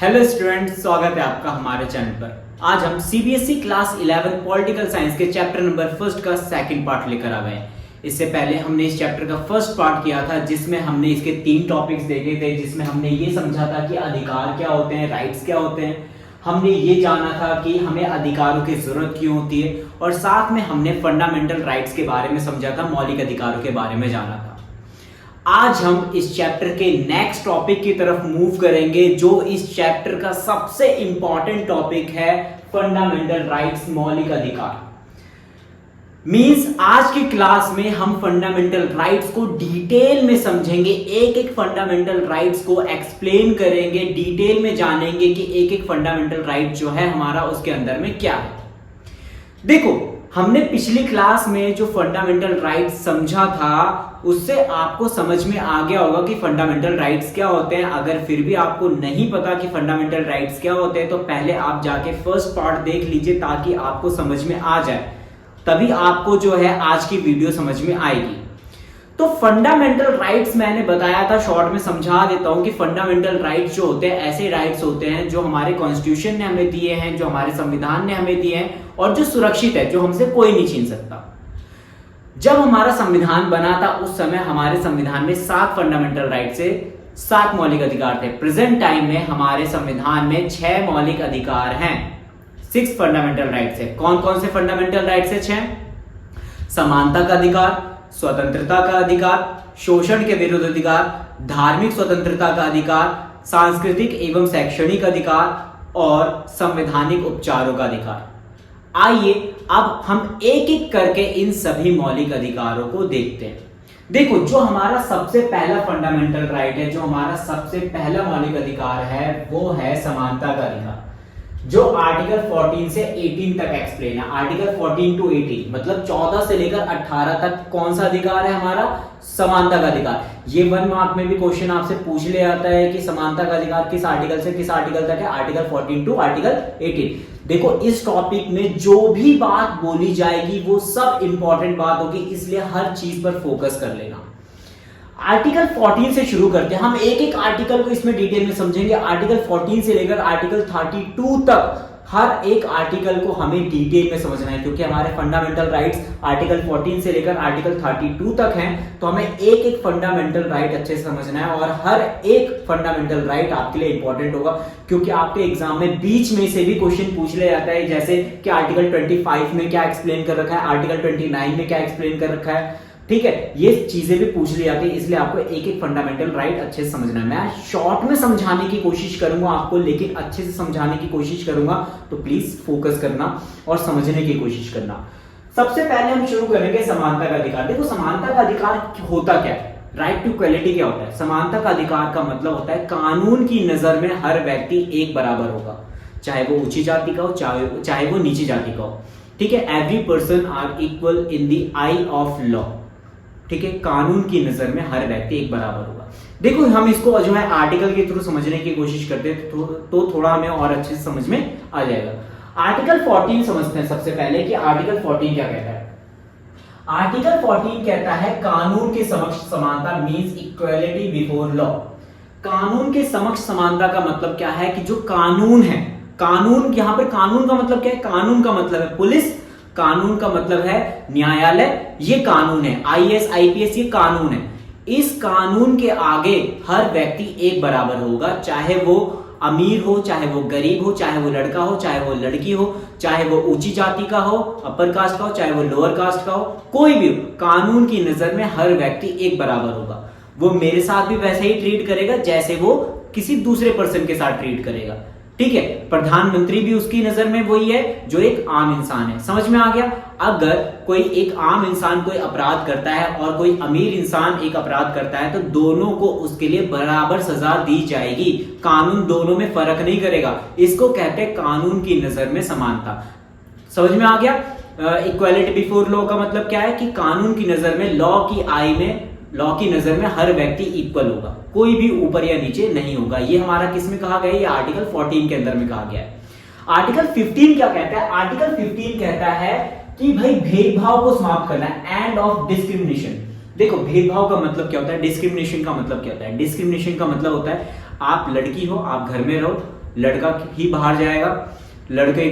Hello students, स्वागत है आपका हमारे चैनल पर। आज हम सीबीएसई क्लास 11 पॉलिटिकल साइंस के चैप्टर नंबर फर्स्ट का सेकंड पार्ट लेकर आ गए हैं। इससे पहले हमने इस चैप्टर का फर्स्ट पार्ट किया था जिसमें हमने इसके 3 टॉपिक्स देखे थे, जिसमें हमने ये समझा था कि अधिकार क्या होते हैं, राइट्स क्या होते हैं। हमने ये जाना था कि हमें अधिकारों की जरूरत क्यों होती है, और साथ में हमने फंडामेंटल राइट्स के बारे में समझा था, मौलिक अधिकारों के बारे में जाना था। आज हम इस चैप्टर के नेक्स्ट टॉपिक की तरफ मूव करेंगे, जो इस चैप्टर का सबसे इंपॉर्टेंट टॉपिक है, फंडामेंटल राइट्स, मौलिक अधिकार। मींस आज की क्लास में हम फंडामेंटल राइट्स को डिटेल में समझेंगे, एक एक फंडामेंटल राइट्स को एक्सप्लेन करेंगे, डिटेल में जानेंगे कि एक एक फंडामेंटल राइट जो है हमारा उसके अंदर में क्या है। देखो, हमने पिछली क्लास में जो फंडामेंटल राइट्स समझा था उससे आपको समझ में आ गया होगा कि फंडामेंटल राइट्स क्या होते हैं। अगर फिर भी आपको नहीं पता कि फंडामेंटल राइट्स क्या होते हैं तो पहले आप जाके फर्स्ट पार्ट देख लीजिए ताकि आपको समझ में आ जाए, तभी आपको जो है आज की वीडियो समझ में आएगी। तो फंडामेंटल राइट्स मैंने बताया था, शॉर्ट में समझा देता हूं कि फंडामेंटल राइट्स जो होते हैं ऐसे राइट्स होते हैं जो हमारे कॉन्स्टिट्यूशन ने हमें दिए हैं, जो हमारे संविधान ने हमें दिए हैं और जो सुरक्षित है, जो हमसे कोई नहीं छीन सकता। जब हमारा संविधान बना था उस समय हमारे संविधान में 7 फंडामेंटल राइट से 7 मौलिक अधिकार थे। प्रेजेंट टाइम में हमारे संविधान में 6 मौलिक अधिकार हैं, 6 फंडामेंटल राइट्स है। कौन कौन से फंडामेंटल राइट्स है? 6। समानता का अधिकार, स्वतंत्रता का अधिकार, शोषण के विरुद्ध अधिकार, धार्मिक स्वतंत्रता का अधिकार, सांस्कृतिक एवं शैक्षणिक अधिकार और संवैधानिक उपचारों का अधिकार। आइए अब हम एक एक करके इन सभी मौलिक अधिकारों को देखते हैं। देखो, जो हमारा सबसे पहला फंडामेंटल राइट है, जो हमारा सबसे पहला मौलिक अधिकार है, वो है समानता का अधिकार, जो आर्टिकल 14 से 18 तक एक्सप्लेन है। आर्टिकल 14 टू 18 मतलब 14 से लेकर 18 तक कौन सा अधिकार है हमारा? समानता का अधिकार। ये 1 मार्क में भी क्वेश्चन आपसे पूछ ले आता है कि समानता का अधिकार किस आर्टिकल से किस आर्टिकल तक है? Article 14 to article 18। देखो, इस टॉपिक में जो भी बात बोली जाएगी वो सब इंपॉर्टेंट बात होगी, इसलिए हर चीज पर फोकस कर लेना। आर्टिकल 14 से शुरू करते हैं, हम एक एक आर्टिकल को इसमें डिटेल में समझेंगे। आर्टिकल 14 से लेकर आर्टिकल 32 तक हर एक आर्टिकल को हमें डिटेल में समझना है, क्योंकि हमारे फंडामेंटल राइट्स आर्टिकल 14 से लेकर आर्टिकल 32 तक हैं। तो हमें एक एक फंडामेंटल राइट अच्छे से समझना है, और हर एक फंडामेंटल राइट आपके लिए इंपॉर्टेंट होगा, क्योंकि आपके एग्जाम में बीच में से भी क्वेश्चन पूछ लिया जाता है, जैसे कि आर्टिकल 25 में क्या एक्सप्लेन कर रखा है, आर्टिकल 29 में क्या एक्सप्लेन कर रखा है। ठीक है, ये चीजें भी पूछ ली जाती है, इसलिए आपको एक एक फंडामेंटल राइट अच्छे से समझना है। मैं शॉर्ट में समझाने की कोशिश करूंगा आपको, लेकिन अच्छे से समझाने की कोशिश करूंगा, तो प्लीज फोकस करना और समझने की कोशिश करना। सबसे पहले हम शुरू करेंगे समानता का अधिकार। देखो, समानता का अधिकार होता क्या है? राइट टू इक्वलिटी क्या होता है? समानता का अधिकार का मतलब होता है कानून की नजर में हर व्यक्ति एक बराबर होगा, चाहे वो ऊंची जाति का हो, चाहे वो नीची जाति का हो। ठीक है, every person are equal in the eye of law. ठीक है, कानून की नजर में हर व्यक्ति एक बराबर होगा। देखो, हम इसको जो है आर्टिकल के थ्रू समझने की कोशिश करते हैं तो थोड़ा हमें और अच्छे से समझ में आ जाएगा। आर्टिकल 14 समझते हैं सबसे पहले कि आर्टिकल 14 क्या कहता है। आर्टिकल 14 कहता है कानून के समक्ष समानता मींस इक्वालिटी बिफोर लॉ। कानून के समक्ष समानता का मतलब क्या है कि जो कानून है, कानून, यहां पर कानून का मतलब क्या है? कानून का मतलब है पुलिस, कानून का मतलब है न्यायालय, ये कानून है। आईएएस आईपीएस ये कानून है। इस कानून के आगे हर व्यक्ति एक बराबर होगा, चाहे वो अमीर हो, चाहे वो गरीब हो, चाहे वो लड़का हो, चाहे वो लड़की हो, चाहे वो ऊंची जाति का हो, अपर कास्ट का हो, चाहे वो लोअर कास्ट का हो, कोई भी हो, कानून की नजर में हर व्यक्ति एक बराबर होगा। वो मेरे साथ भी वैसे ही ट्रीट करेगा जैसे वो किसी दूसरे पर्सन के साथ ट्रीट करेगा। ठीक है, प्रधानमंत्री भी उसकी नजर में वही है जो एक आम इंसान है। समझ में आ गया? अगर कोई एक आम इंसान कोई अपराध करता है और कोई अमीर इंसान एक अपराध करता है तो दोनों को उसके लिए बराबर सजा दी जाएगी। कानून दोनों में फर्क नहीं करेगा। इसको कहते हैं कानून की नजर में समानता। समझ में आ गया? इक्वालिटी बिफोर लॉ का मतलब क्या है कि कानून की नजर में, लॉ की नजर में हर व्यक्ति इक्वल होगा, कोई भी ऊपर या नीचे नहीं होगा। ये हमारा किस में कहा गया है? ये आर्टिकल 14 के अंदर में कहा गया है। आर्टिकल 15 क्या कहता है? आर्टिकल 15 कहता है कि भाई भेदभाव को समाप्त करना है, एंड ऑफ डिस्क्रिमिनेशन। देखो, भेदभाव का मतलब क्या होता है, डिस्क्रिमिनेशन का मतलब क्या होता है? डिस्क्रिमिनेशन का मतलब होता है आप लड़की हो, आप घर में रहो, लड़का ही बाहर जाएगा। लड़के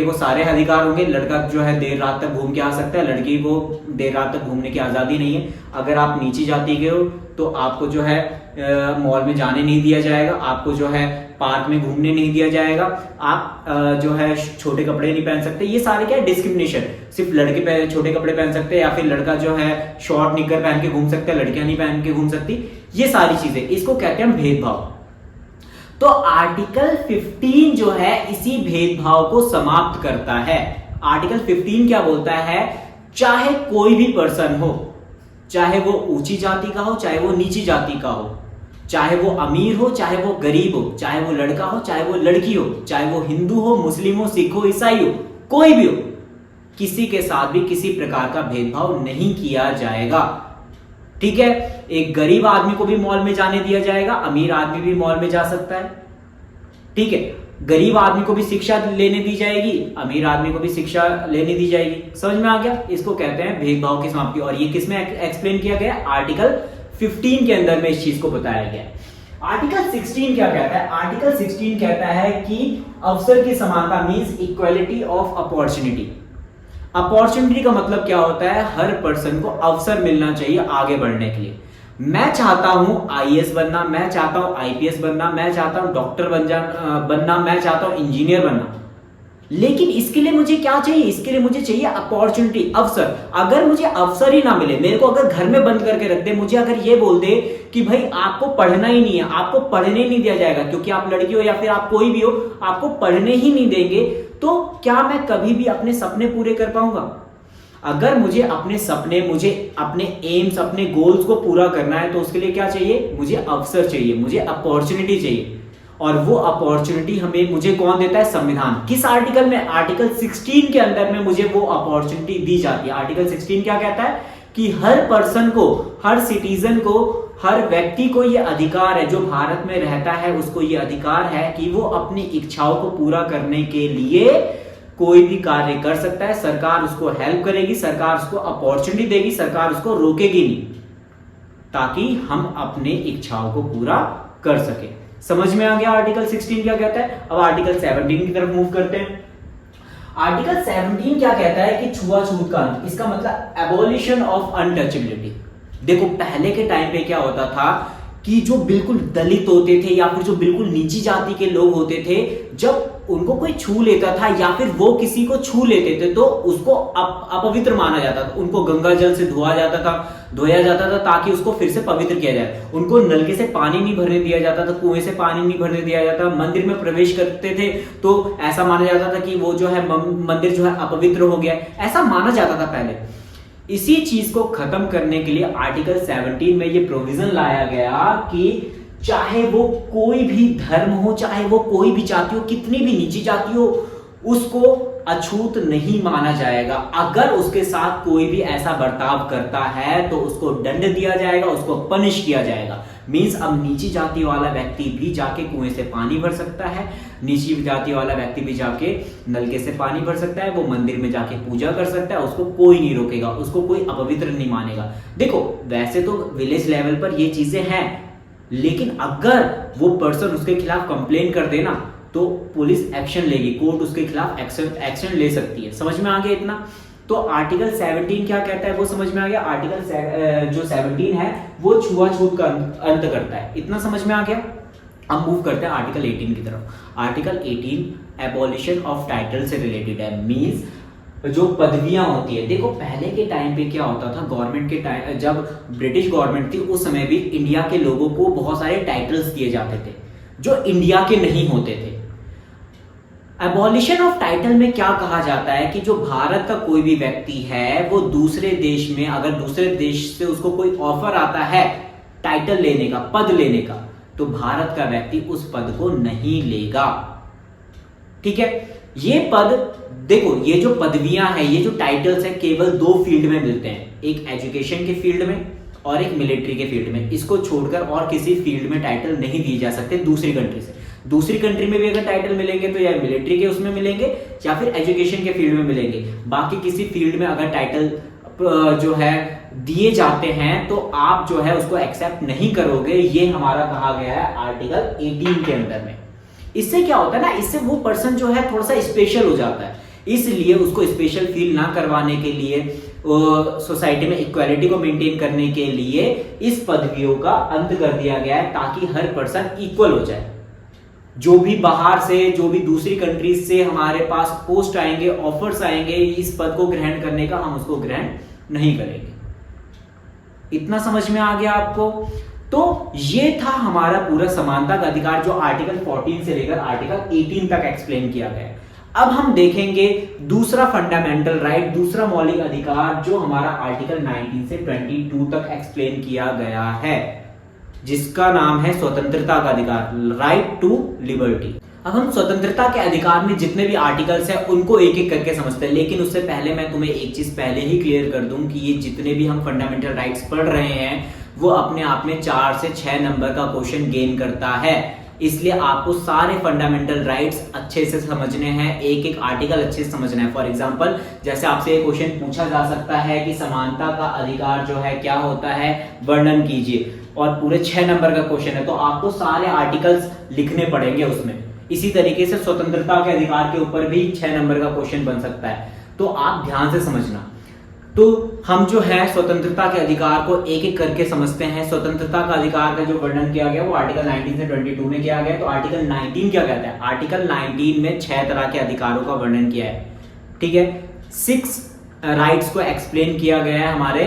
को सारे अधिकार होंगे। लड़का जो है देर रात तक घूम के आ सकता है, लड़की को देर रात तक घूमने की आज़ादी नहीं है। अगर आप नीची जाति के हो तो आपको जो है मॉल में जाने नहीं दिया जाएगा, आपको जो है पार्क में घूमने नहीं दिया जाएगा, आप जो है छोटे कपड़े नहीं पहन सकते। ये सारे क्या है, डिस्क्रिमिनेशन। सिर्फ लड़के छोटे कपड़े पहन सकते हैं, या फिर लड़का जो है शॉर्ट निकर पहन के घूम सकता है, लड़कियां नहीं पहन के घूम सकती। ये सारी चीजें, इसको कहते हैं भेदभाव। तो आर्टिकल 15 जो है इसी भेदभाव को समाप्त करता है। आर्टिकल 15 क्या बोलता है, चाहे कोई भी पर्सन हो, चाहे वो ऊंची जाति का हो, चाहे वो नीची जाति का हो, चाहे वो अमीर हो, चाहे वो गरीब हो, चाहे वो लड़का हो, चाहे वो लड़की हो, चाहे वो हिंदू हो, मुस्लिम हो, सिख हो, ईसाई हो, कोई भी हो, किसी के साथ भी किसी प्रकार का भेदभाव नहीं किया जाएगा। ठीक है, एक गरीब आदमी को भी मॉल में जाने दिया जाएगा, अमीर आदमी भी मॉल में जा सकता है। ठीक है, गरीब आदमी को भी शिक्षा लेने दी जाएगी, अमीर आदमी को भी शिक्षा लेने दी जाएगी। समझ में आ गया? इसको कहते हैं भेदभाव की समाप्ति। और ये किसमें एक्सप्लेन किया गया? आर्टिकल 15 के अंदर में इस चीज को बताया गया। आर्टिकल 16 क्या कहता है? आर्टिकल 16 कहता है कि अवसर की समानता means equality of opportunity. Opportunity का मतलब क्या होता है? हर पर्सन को अवसर मिलना चाहिए आगे बढ़ने के लिए। मैं चाहता हूं आईएएस बनना, मैं चाहता हूं आईपीएस बनना, मैं चाहता हूं डॉक्टर बनना, मैं चाहता हूं इंजीनियर बनना, लेकिन इसके लिए मुझे क्या चाहिए? इसके लिए मुझे चाहिए अपॉर्चुनिटी, अवसर। अगर मुझे अवसर ही ना मिले, मेरे को अगर घर में बंद करके रख दे, मुझे अगर ये बोल दे कि भाई आपको पढ़ना ही नहीं है, आपको पढ़ने नहीं दिया जाएगा क्योंकि आप लड़की हो या फिर आप कोई भी हो, आपको पढ़ने ही नहीं देंगे, तो क्या मैं कभी भी अपने सपने पूरे कर पाऊंगा? अगर मुझे अपने सपने, मुझे अपने एम्स, अपने गोल्स को पूरा करना है तो उसके लिए क्या चाहिए? मुझे अवसर चाहिए, मुझे अपॉर्चुनिटी चाहिए। और वो अपॉर्चुनिटी मुझे कौन देता है? संविधान। किस आर्टिकल में? आर्टिकल 16 के अंदर में मुझे वो अपॉर्चुनिटी दी जाती है। आर्टिकल 16 क्या कहता है कि हर पर्सन को, हर सिटीजन को, हर व्यक्ति को ये अधिकार है, जो भारत में रहता है उसको ये अधिकार है कि वो अपनी इच्छाओं को पूरा करने के लिए कोई भी कार्य कर सकता है। सरकार उसको हेल्प करेगी, सरकार उसको अपॉर्चुनिटी देगी, सरकार उसको रोकेगी नहीं, ताकि हम अपने इच्छाओं को पूरा कर सके। समझ में आ गया आर्टिकल 16 क्या कहता है? अब आर्टिकल 17 की तरफ मूव करते हैं। आर्टिकल 17 क्या कहता है कि छुआछूत का अंत। इसका मतलब एबॉलिशन ऑफ अनटचेबिलिटी। देखो पहले के टाइम पे क्या होता था कि जो बिल्कुल दलित होते थे या फिर जो बिल्कुल नीची जाति के लोग होते थे, जब उनको कोई छू लेता था या फिर वो किसी को छू लेते थे तो उसको अपवित्र माना जाता था। उनको गंगा जल से धोया जाता था ताकि उसको फिर से पवित्र किया जाए। उनको नलके से पानी नहीं भरने दिया जाता था, कुएं से पानी नहीं भरने दिया जाता। मंदिर में प्रवेश करते थे तो ऐसा माना जाता था कि वो जो है मंदिर जो है अपवित्र हो गया, ऐसा माना जाता था पहले। इसी चीज को खत्म करने के लिए आर्टिकल 17 में ये प्रोविजन लाया गया कि चाहे वो कोई भी धर्म हो, चाहे वो कोई भी जाति हो, कितनी भी नीची जाति हो, उसको अछूत नहीं माना जाएगा। अगर उसके साथ कोई भी ऐसा बर्ताव करता है तो उसको दंड दिया जाएगा, उसको पनिश किया जाएगा। मींस अब नीची जाति वाला व्यक्ति भी जाके कुएं से पानी भर सकता है, नीची जाति वाला व्यक्ति भी जाके नलके से पानी भर सकता है, वो मंदिर में जाके पूजा कर सकता है, उसको कोई नहीं रोकेगा, उसको कोई अपवित्र नहीं मानेगा। देखो वैसे तो विलेज लेवल पर ये चीजें हैं, लेकिन अगर वो पर्सन उसके खिलाफ कंप्लेन कर देना तो पुलिस एक्शन लेगी, कोर्ट उसके खिलाफ एक्शन ले सकती है। समझ में आ गया इतना? तो आर्टिकल 17 क्या कहता है वो समझ में आ गया। आर्टिकल जो 17 है वो छुआछूत का अंत करता है, इतना समझ में आ गया। अब मूव करते हैं आर्टिकल 18 की तरफ। आर्टिकल 18 एबॉलिशन ऑफ टाइटल से रिलेटेड है। मींस जो पदवियां होती है, देखो पहले के टाइम पे क्या होता था, गवर्नमेंट के टाइम, जब ब्रिटिश गवर्नमेंट थी उस समय भी इंडिया के लोगों को बहुत सारे टाइटल्स दिए जाते थे जो इंडिया के नहीं होते थे। एबॉलिशन ऑफ टाइटल में क्या कहा जाता है कि जो भारत का कोई भी व्यक्ति है वो दूसरे देश में, अगर दूसरे देश से उसको कोई ऑफर आता है टाइटल लेने का, पद लेने का, तो भारत का व्यक्ति उस पद को नहीं लेगा। ठीक है, ये पद, देखो ये जो पदवियां हैं, ये जो टाइटल्स हैं, केवल दो फील्ड में मिलते हैं, एक एजुकेशन के फील्ड में और एक मिलिट्री के फील्ड में। इसको छोड़कर और किसी फील्ड में टाइटल नहीं दिए जा सकते दूसरी कंट्री से। दूसरी कंट्री में भी अगर टाइटल मिलेंगे तो या मिलिट्री के उसमें मिलेंगे या फिर एजुकेशन के फील्ड में मिलेंगे। बाकी किसी फील्ड में अगर टाइटल जो है दिए जाते हैं तो आप जो है उसको एक्सेप्ट नहीं करोगे। ये हमारा कहा गया है आर्टिकल 18 के अंदर में। इससे क्या होता है ना, इससे वो पर्सन जो है थोड़ा सा स्पेशल हो जाता है। इसलिए उसको स्पेशल फील ना करवाने के लिए, सोसाइटी में इक्वालिटी को मेंटेन करने के लिए इस पदवियों का अंत कर दिया गया है, ताकि हर पर्सन इक्वल हो जाए। जो भी बाहर से, जो भी दूसरी कंट्रीज से हमारे पास पोस्ट आएंगे, ऑफर्स आएंगे इस पद को ग्रहण करने का, हम उसको ग्रहण नहीं करेंगे। इतना समझ में आ गया आपको? तो ये था हमारा पूरा समानता का अधिकार, जो आर्टिकल 14 से लेकर आर्टिकल 18 तक एक्सप्लेन किया गया है। अब हम देखेंगे दूसरा फंडामेंटल राइट, दूसरा मौलिक अधिकार, जो हमारा आर्टिकल 19 से 22 तक एक्सप्लेन किया गया है, जिसका नाम है स्वतंत्रता का अधिकार, राइट टू लिबर्टी। अब हम स्वतंत्रता के अधिकार में जितने भी आर्टिकल्स हैं उनको एक एक करके समझते हैं, लेकिन उससे पहले मैं तुम्हें एक चीज पहले ही क्लियर कर दूं कि ये जितने भी हम फंडामेंटल राइट्स पढ़ रहे हैं वो अपने आप में 4 से 6 नंबर का क्वेश्चन गेन करता है। इसलिए आपको सारे फंडामेंटल राइट्स अच्छे से समझने हैं, एक एक आर्टिकल अच्छे से समझना है। फॉर एग्जांपल, जैसे आपसे एक क्वेश्चन पूछा जा सकता है कि समानता का अधिकार जो है क्या होता है, वर्णन कीजिए, और पूरे 6 नंबर का क्वेश्चन है, तो आपको सारे आर्टिकल्स लिखने पड़ेंगे उसमें। इसी तरीके से स्वतंत्रता के अधिकार के ऊपर भी 6 नंबर का क्वेश्चन बन सकता है, तो आप ध्यान से समझना। तो हम जो है स्वतंत्रता के अधिकार को एक एक करके समझते हैं। स्वतंत्रता का अधिकार का जो वर्णन किया गया वो आर्टिकल 19 से 22 में किया गया। तो आर्टिकल 19 क्या कहता है? आर्टिकल 19 में 6 तरह के अधिकारों का वर्णन किया है, ठीक है। 6 राइट्स को एक्सप्लेन किया गया है हमारे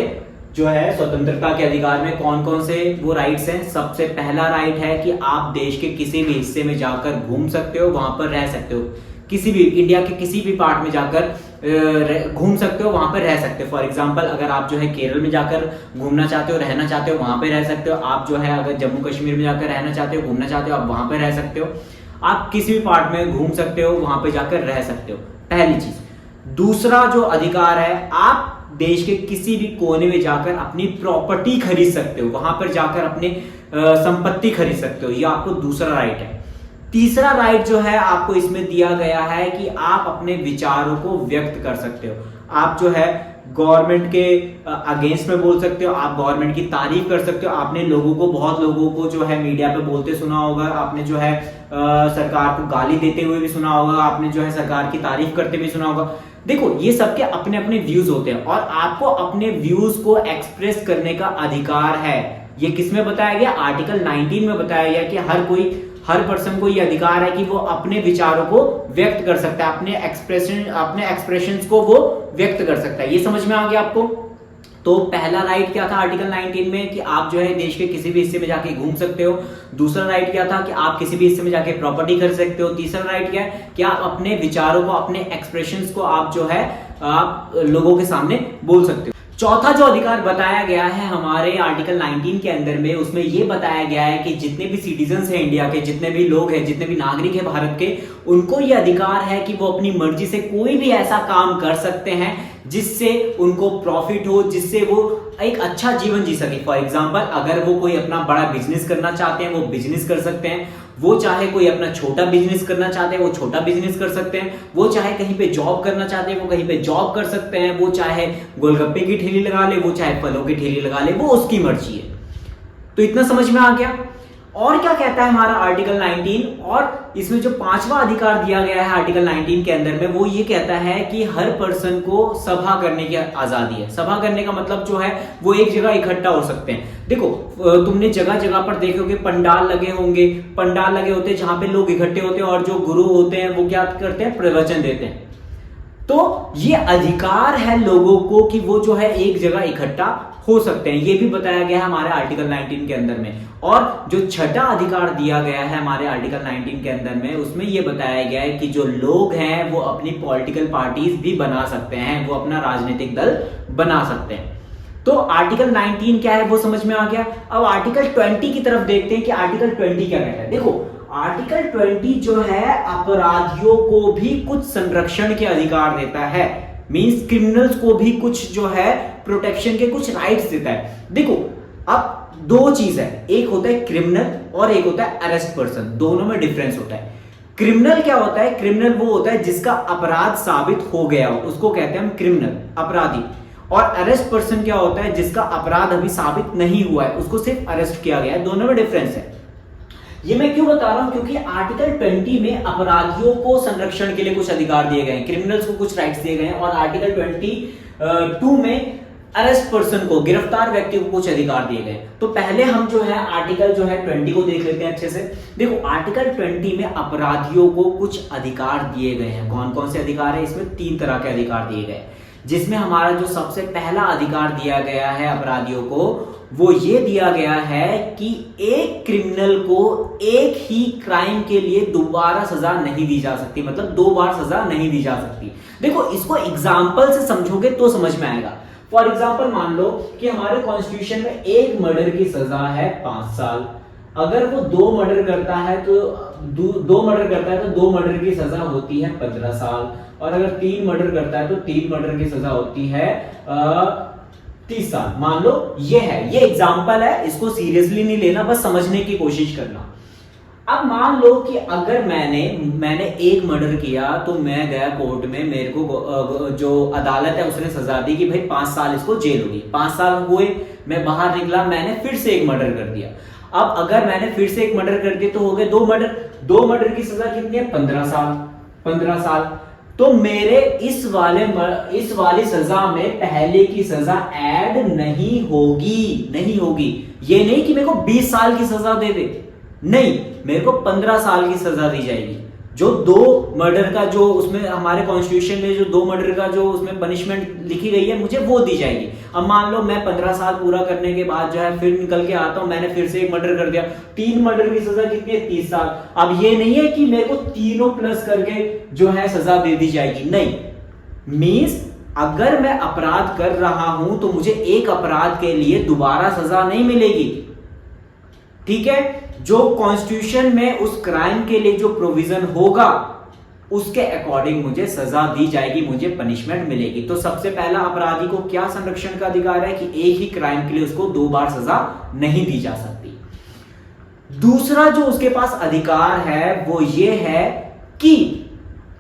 जो है स्वतंत्रता के अधिकार में। कौन कौन से वो राइट्स हैं? सबसे पहला राइट है कि आप देश के किसी भी हिस्से में जाकर घूम सकते हो, वहां पर रह सकते हो, किसी भी इंडिया के किसी भी पार्ट में जाकर घूम सकते हो, वहां पर रह सकते हो। फॉर एग्जांपल, अगर आप जो है केरल में जाकर घूमना चाहते हो, रहना चाहते हो, वहां पे रह सकते हो। आप जो है अगर जम्मू कश्मीर में जाकर रहना चाहते हो, घूमना चाहते हो, आप वहां पे रह सकते हो। आप किसी भी पार्ट में घूम सकते हो, वहां पे जाकर रह सकते हो, पहली चीज। दूसरा जो अधिकार है, आप देश के किसी भी कोने में जाकर अपनी प्रॉपर्टी खरीद सकते हो, वहां पर जाकर अपनी संपत्ति खरीद सकते हो, ये आपको दूसरा राइट है। तीसरा राइट जो है आपको इसमें दिया गया है कि आप अपने विचारों को व्यक्त कर सकते हो। आप जो है गवर्नमेंट के अगेंस्ट में बोल सकते हो, आप गवर्नमेंट की तारीफ कर सकते हो। आपने लोगों को, बहुत लोगों को जो है मीडिया पे बोलते सुना होगा, आपने जो है सरकार को गाली देते हुए भी सुना होगा, आपने जो है सरकार की तारीफ करते हुए सुना होगा। देखो, ये सबके अपने अपने व्यूज होते हैं और आपको अपने व्यूज को एक्सप्रेस करने का अधिकार है। ये किसमें बताया गया? आर्टिकल 19 में बताया गया कि हर पर्सन को ये अधिकार है कि वो अपने विचारों को व्यक्त कर सकता है, अपने एक्सप्रेशंस को वो व्यक्त कर सकता है। ये समझ में आ गया आपको? तो पहला राइट क्या था आर्टिकल 19 में कि आप जो है देश के किसी भी हिस्से में जाके घूम सकते हो। दूसरा राइट क्या था कि आप किसी भी हिस्से में जाके प्रॉपर्टी कर सकते हो। तीसरा राइट क्या है कि आप अपने विचारों को, अपने एक्सप्रेशंस को आप जो है आप लोगों के सामने बोल सकते हो। चौथा जो अधिकार बताया गया है हमारे आर्टिकल 19 के अंदर में, उसमें यह बताया गया है कि जितने भी सिटीजन्स हैं इंडिया के, जितने भी लोग हैं, जितने भी नागरिक हैं भारत के, उनको यह अधिकार है कि वो अपनी मर्जी से कोई भी ऐसा काम कर सकते हैं जिससे उनको प्रॉफिट हो, जिससे वो एक अच्छा जीवन जी सके। फॉर एग्जाम्पल, अगर वो कोई अपना बड़ा बिजनेस करना चाहते हैं, वो बिजनेस कर सकते हैं। वो चाहे कोई अपना छोटा बिजनेस करना चाहते हैं, वो छोटा बिजनेस कर सकते हैं। वो चाहे कहीं पे जॉब करना चाहते हैं, वो कहीं पे जॉब कर सकते हैं। वो चाहे गोलगप्पे की ठेली लगा ले, वो चाहे फलों की ठेली लगा ले, वो उसकी मर्जी है। तो इतना समझ में आ गया। और क्या कहता है हमारा आर्टिकल 19? और इसमें जो 5वां अधिकार दिया गया है आर्टिकल 19 के अंदर में, वो ये कहता है कि हर पर्सन को सभा करने की आजादी है। सभा करने का मतलब जो है वो एक जगह इकट्ठा हो सकते हैं। देखो, तुमने जगह जगह पर देखोगे पंडाल लगे होंगे, पंडाल लगे होते हैं जहां पे लोग इकट्ठे होते हैं और जो गुरु होते हैं वो क्या करते हैं? प्रवचन देते हैं। तो ये अधिकार है लोगों को कि वो जो है एक जगह इकट्ठा हो सकते हैं। ये भी बताया गया है हमारे आर्टिकल 19 के अंदर में। और जो छठा अधिकार दिया गया है हमारे आर्टिकल 19 के अंदर में, उसमें ये बताया गया है कि जो लोग हैं वो अपनी पॉलिटिकल पार्टीज भी बना सकते हैं, वो अपना राजनीतिक दल बना सकते हैं। तो आर्टिकल 19 क्या है वो समझ में आ गया। अब आर्टिकल 20 की तरफ देखते हैं कि आर्टिकल 20 क्या कहता है। देखो, आर्टिकल 20 जो है अपराधियों को भी कुछ संरक्षण के अधिकार देता है, मींस क्रिमिनल्स को भी कुछ जो है प्रोटेक्शन के कुछ राइट्स देता है। देखो, अब दो चीज है, एक होता है क्रिमिनल और एक होता है अरेस्ट पर्सन, दोनों में डिफरेंस होता है। क्रिमिनल क्या होता है? क्रिमिनल वो होता है जिसका अपराध साबित हो गया हो, उसको कहते हैं हम क्रिमिनल, अपराधी। और अरेस्ट पर्सन क्या होता है? जिसका अपराध अभी साबित नहीं हुआ है, उसको सिर्फ अरेस्ट किया गया है। दोनों में डिफरेंस है। ये मैं क्यों बता रहा हूं, क्योंकि आर्टिकल 20 में अपराधियों को संरक्षण के लिए कुछ अधिकार दिए गए हैं, क्रिमिनल्स को कुछ राइट्स दिए गए हैं, और आर्टिकल 22 में अरेस्ट पर्सन को, गिरफ्तार व्यक्ति को कुछ अधिकार दिए गए। तो पहले हम जो है आर्टिकल जो है 20 को देख लेते हैं अच्छे से। देखो आर्टिकल 20 में अपराधियों को कुछ अधिकार दिए गए हैं। कौन कौन से अधिकार है? इसमें 3 तरह के अधिकार दिए गए, जिसमें हमारा जो सबसे पहला अधिकार दिया गया है अपराधियों को, वो ये दिया गया है कि एक क्रिमिनल को एक ही क्राइम के लिए दोबारा सजा नहीं दी जा सकती, मतलब 2 बार सजा नहीं दी जा सकती। देखो इसको एग्जाम्पल से समझोगे तो समझ में आएगा। फॉर एग्जाम्पल मान लो कि हमारे कॉन्स्टिट्यूशन में एक मर्डर की सजा है 5 साल। अगर वो 2 मर्डर करता है तो 2 मर्डर की सजा होती है 15 साल, और अगर 3 मर्डर करता है तो 3 मर्डर की सजा होती है 30 साल। मान लो ये एग्जाम्पल है, इसको सीरियसली नहीं लेना, बस समझने की कोशिश करना। अब मान लो कि अगर मैंने एक मर्डर किया, तो मैं गया कोर्ट में, मेरे को जो अदालत है उसने सजा दी कि भाई 5 साल इसको जेल होगी। 5 साल हुए, मैं बाहर निकला, मैंने फिर से एक मर्डर कर दिया। अब अगर मैंने फिर से एक मर्डर कर दिया तो हो गए 2 मर्डर। 2 मर्डर की सजा कितनी है? 15 साल। तो मेरे इस वाली सजा में पहले की सजा ऐड नहीं होगी। ये नहीं कि मेरे को 20 साल की सजा दे दे, नहीं, मेरे को 15 साल की सजा दी जाएगी। जो 2 मर्डर का, जो उसमें हमारे कॉन्स्टिट्यूशन में जो 2 मर्डर का जो उसमें पनिशमेंट लिखी गई है, मुझे वो दी जाएगी। अब मान लो मैं 15 साल पूरा करने के बाद जो है फिर निकल के आता हूं, मैंने फिर से एक मर्डर कर दिया, 3 मर्डर की सजा कितनी है? 30 साल। अब ये नहीं है कि मेरे को तीनों प्लस करके जो है सजा दे दी जाएगी, नहीं। मींस अगर मैं अपराध कर रहा हूं तो मुझे एक अपराध के लिए दोबारा सजा नहीं मिलेगी, ठीक है। जो कॉन्स्टिट्यूशन में उस क्राइम के लिए जो प्रोविजन होगा उसके अकॉर्डिंग मुझे सजा दी जाएगी, मुझे पनिशमेंट मिलेगी। तो सबसे पहला अपराधी को क्या संरक्षण का अधिकार है कि एक ही क्राइम के लिए उसको 2 बार सजा नहीं दी जा सकती। दूसरा जो उसके पास अधिकार है वो ये है कि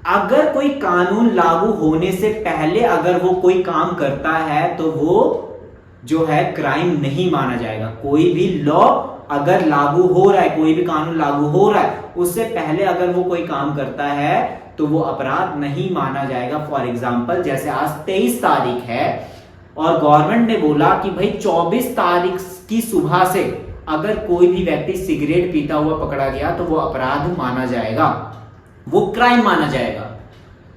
अगर कोई कानून लागू होने से पहले अगर वो कोई काम करता है तो वो जो है क्राइम नहीं माना जाएगा। कोई भी लॉ अगर लागू हो रहा है, कोई भी कानून लागू हो रहा है, उससे पहले अगर वो कोई काम करता है तो वो अपराध नहीं माना जाएगा। फॉर एग्जाम्पल जैसे आज 23 तारीख है और गवर्नमेंट ने बोला कि भाई 24 तारीख की सुबह से अगर कोई भी व्यक्ति सिगरेट पीता हुआ पकड़ा गया तो वो अपराध माना जाएगा, वो क्राइम माना जाएगा।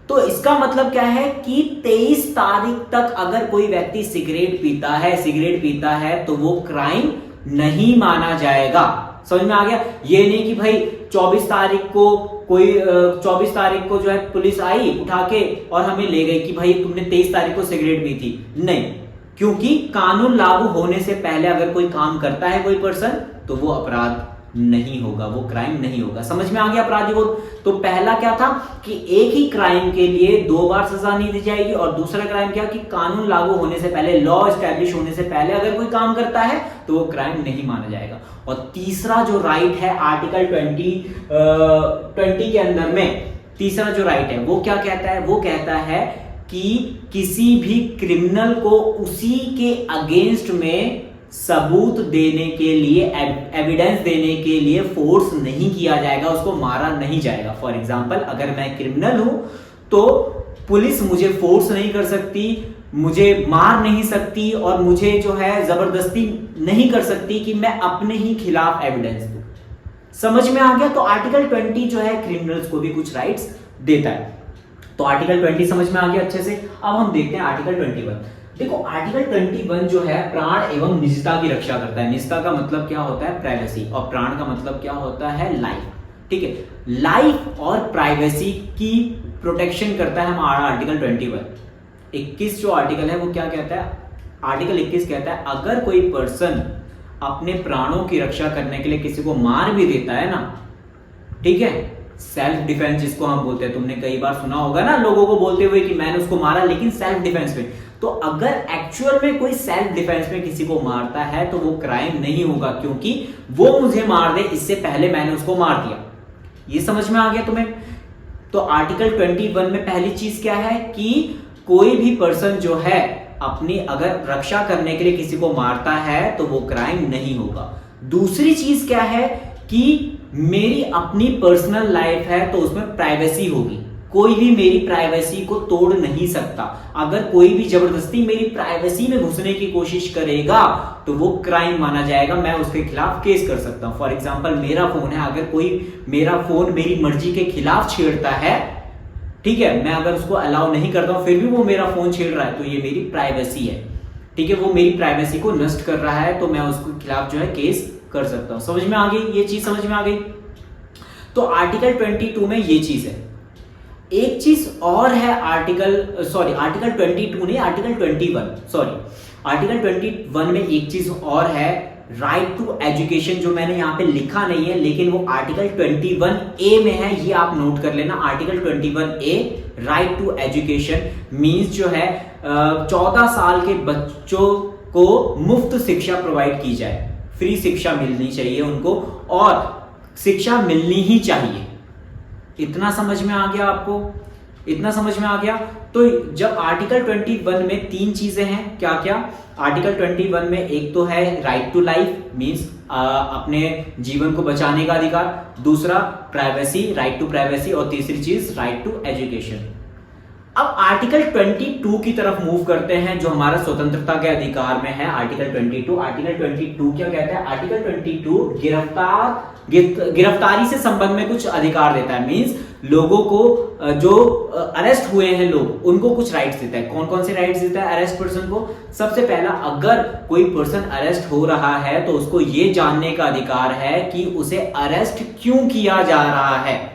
तो इसका मतलब क्या है कि 23 तारीख तक अगर कोई व्यक्ति सिगरेट पीता है तो वो क्राइम नहीं माना जाएगा। समझ में आ गया? ये नहीं कि भाई 24 तारीख को जो है पुलिस आई उठा के और हमें ले गई कि भाई तुमने 23 तारीख को सिगरेट पी थी, नहीं। क्योंकि कानून लागू होने से पहले अगर कोई काम करता है कोई पर्सन तो वो अपराध नहीं होगा, वो क्राइम नहीं होगा। समझ में आ गया अपराधी को? तो पहला क्या था कि एक ही क्राइम के लिए 2 बार सजा नहीं दी जाएगी, और दूसरा क्राइम क्या कि कानून लागू होने से पहले, लॉ एस्टैब्लिश होने से पहले अगर कोई काम करता है तो वो क्राइम नहीं माना जाएगा। और तीसरा जो राइट है आर्टिकल 20 के अंदर में, तीसरा जो राइट है वो क्या कहता है? वो कहता है कि किसी भी क्रिमिनल को उसी के अगेंस्ट में सबूत देने के लिए, एविडेंस देने के लिए फोर्स नहीं किया जाएगा, उसको मारा नहीं जाएगा। फॉर एग्जाम्पल अगर मैं क्रिमिनल हूं तो पुलिस मुझे फोर्स नहीं कर सकती, मुझे मार नहीं सकती, और मुझे जो है जबरदस्ती नहीं कर सकती कि मैं अपने ही खिलाफ एविडेंस दूं। समझ में आ गया? तो आर्टिकल 20 जो है क्रिमिनल्स को भी कुछ राइट्स देता है। तो आर्टिकल 20 समझ में आ गया अच्छे से। अब हम देखते हैं आर्टिकल 21। देखो आर्टिकल 21 जो है प्राण एवं निजता की रक्षा करता है। निजता का मतलब क्या होता है? प्राइवेसी। और प्राण का मतलब क्या होता है? लाइफ। ठीक है, लाइफ और प्राइवेसी की प्रोटेक्शन करता है हमारा आर्टिकल 21। 21 जो आर्टिकल है वो क्या कहता है? आर्टिकल 21 कहता है अगर कोई पर्सन अपने प्राणों की रक्षा करने के लिए किसी को मार भी देता है ना, ठीक है, सेल्फ डिफेंस जिसको हम बोलते हैं, तुमने कई बार सुना होगा ना लोगों को बोलते हुए कि मैंने उसको मारा, लेकिन सेल्फ डिफेंस में। तो अगर एक्चुअल में कोई सेल्फ डिफेंस में किसी को मारता है तो वो क्राइम नहीं होगा, क्योंकि वो मुझे मार दे इससे पहले मैंने उसको मार दिया। ये समझ में आ गया तुम्हें? तो आर्टिकल 21 में पहली चीज क्या है कि कोई भी पर्सन जो है अपनी अगर रक्षा करने के लिए किसी को मारता है तो वो क्राइम नहीं होगा। दूसरी चीज क्या है कि मेरी अपनी पर्सनल लाइफ है तो उसमें प्राइवेसी होगी, कोई भी मेरी प्राइवेसी को तोड़ नहीं सकता। अगर कोई भी जबरदस्ती मेरी प्राइवेसी में घुसने की कोशिश करेगा तो वो क्राइम माना जाएगा, मैं उसके खिलाफ केस कर सकता हूं। फॉर एग्जांपल मेरा फोन है, अगर कोई मेरा फोन मेरी मर्जी के खिलाफ छेड़ता है, ठीक है, मैं अगर उसको अलाउ नहीं करता हूं फिर भी वो मेरा फोन छेड़ रहा है, तो ये मेरी प्राइवेसी है, ठीक है, वो मेरी प्राइवेसी को नष्ट कर रहा है, तो मैं उसके खिलाफ जो है केस कर सकता हूं। समझ में आ गई ये चीज? समझ में आ गई? तो आर्टिकल 22 में ये चीज है। एक चीज और है आर्टिकल 22 नहीं, आर्टिकल 21 में एक चीज और है, राइट टू एजुकेशन, जो मैंने यहां पे लिखा नहीं है लेकिन वो आर्टिकल 21A में है, ये आप नोट कर लेना। Article 21A right to education means जो है 14 साल के बच्चों को मुफ्त शिक्षा प्रोवाइड की जाए, फ्री शिक्षा मिलनी चाहिए उनको, और शिक्षा मिलनी ही चाहिए। इतना समझ में आ गया आपको? इतना समझ में आ गया? तो जब आर्टिकल 21 में 3 चीजें हैं, क्या क्या? आर्टिकल 21 में एक तो है राइट टू लाइफ मींस अपने जीवन को बचाने का अधिकार, दूसरा प्राइवेसी, राइट टू प्राइवेसी, और तीसरी चीज राइट टू एजुकेशन। अब आर्टिकल 22 की तरफ मूव करते हैं जो हमारा स्वतंत्रता के अधिकार में है। आर्टिकल 22, आर्टिकल 22 क्या कहता है? आर्टिकल 22 गिरफ्तारी से संबंध में कुछ अधिकार देता है, मींस लोगों को जो अरेस्ट हुए हैं लोग उनको कुछ राइट्स देता है। कौन कौन से राइट्स देता है अरेस्ट पर्सन को? सबसे पहला, अगर कोई पर्सन अरेस्ट हो रहा है तो उसको ये जानने का अधिकार है कि उसे अरेस्ट क्यों किया जा रहा है,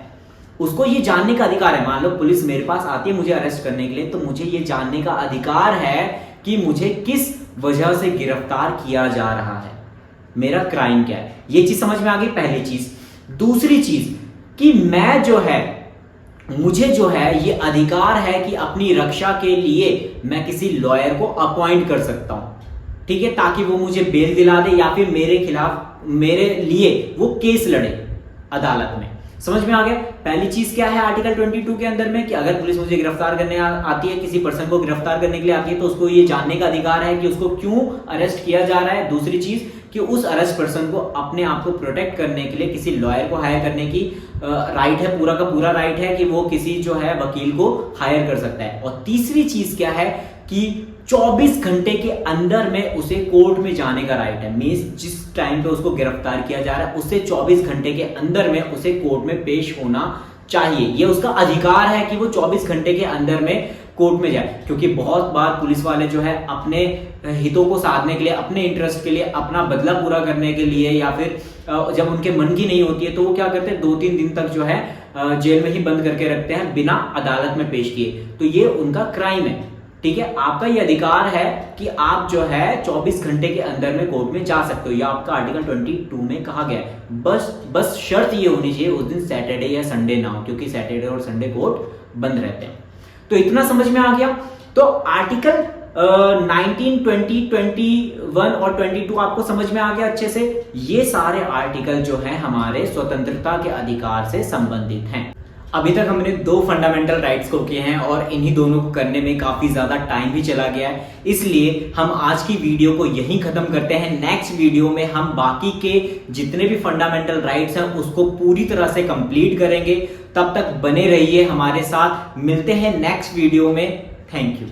उसको ये जानने का अधिकार है। मान लो पुलिस मेरे पास आती है मुझे अरेस्ट करने के लिए, तो मुझे ये जानने का अधिकार है कि मुझे किस वजह से गिरफ्तार किया जा रहा है, मेरा क्राइम क्या है। ये चीज समझ में आ गई, पहली चीज। दूसरी चीज कि मैं जो है, मुझे जो है ये अधिकार है कि अपनी रक्षा के लिए मैं किसी लॉयर को अपॉइंट कर सकता हूं, ठीक है, ताकि वो मुझे बेल दिला दे या फिर मेरे खिलाफ, मेरे लिए वो केस लड़े अदालत में। समझ में आ गया? पहली चीज क्या है आर्टिकल 22 के अंदर में कि अगर पुलिस मुझे गिरफ्तार करने आती है, किसी पर्सन को गिरफ्तार करने के लिए आती है, तो उसको ये जानने का अधिकार है कि उसको क्यों अरेस्ट किया जा रहा है। दूसरी चीज कि उस अरेस्ट पर्सन को अपने आप को प्रोटेक्ट करने के लिए किसी लॉयर को हायर करने की राइट है, पूरा का पूरा राइट है कि वो किसी जो है वकील को हायर कर सकता है। और तीसरी चीज क्या है कि 24 घंटे के अंदर में उसे कोर्ट में जाने का राइट है, मींस जिस टाइम पे उसको गिरफ्तार किया जा रहा है उससे 24 घंटे के अंदर में उसे कोर्ट में पेश होना चाहिए। ये उसका अधिकार है कि वो 24 घंटे के अंदर में कोर्ट में जाए, क्योंकि बहुत बार पुलिस वाले जो है अपने हितों को साधने के लिए, अपने इंटरेस्ट के लिए, अपना बदला पूरा करने के लिए, या फिर जब उनके मन की नहीं होती है तो वो क्या करते हैं 2-3 दिन तक जो है जेल में ही बंद करके रखते हैं बिना अदालत में पेश किए। तो ये उनका क्राइम है, ठीक है। आपका ये अधिकार है कि आप जो है 24 घंटे के अंदर में कोर्ट में जा सकते हो, ये आपका आर्टिकल 22 में कहा गया है। बस शर्त ये होनी चाहिए उस दिन सैटरडे या संडे ना हो, क्योंकि सैटरडे और संडे कोर्ट बंद रहते हैं। तो इतना समझ में आ गया। तो आर्टिकल 19, 20, 21 और 22 आपको समझ में आ गया अच्छे से। ये सारे आर्टिकल जो हैं हमारे स्वतंत्रता के अधिकार से संबंधित हैं। अभी तक हमने 2 फंडामेंटल राइट्स को किए हैं और इन्हीं दोनों को करने में काफी ज्यादा टाइम भी चला गया है, इसलिए हम आज की वीडियो को यहीं खत्म करते हैं। नेक्स्ट वीडियो में हम बाकी के जितने भी फंडामेंटल राइट्स हैं उसको पूरी तरह से कंप्लीट करेंगे। तब तक बने रहिए हमारे साथ, मिलते हैं नेक्स्ट वीडियो में। Thank you.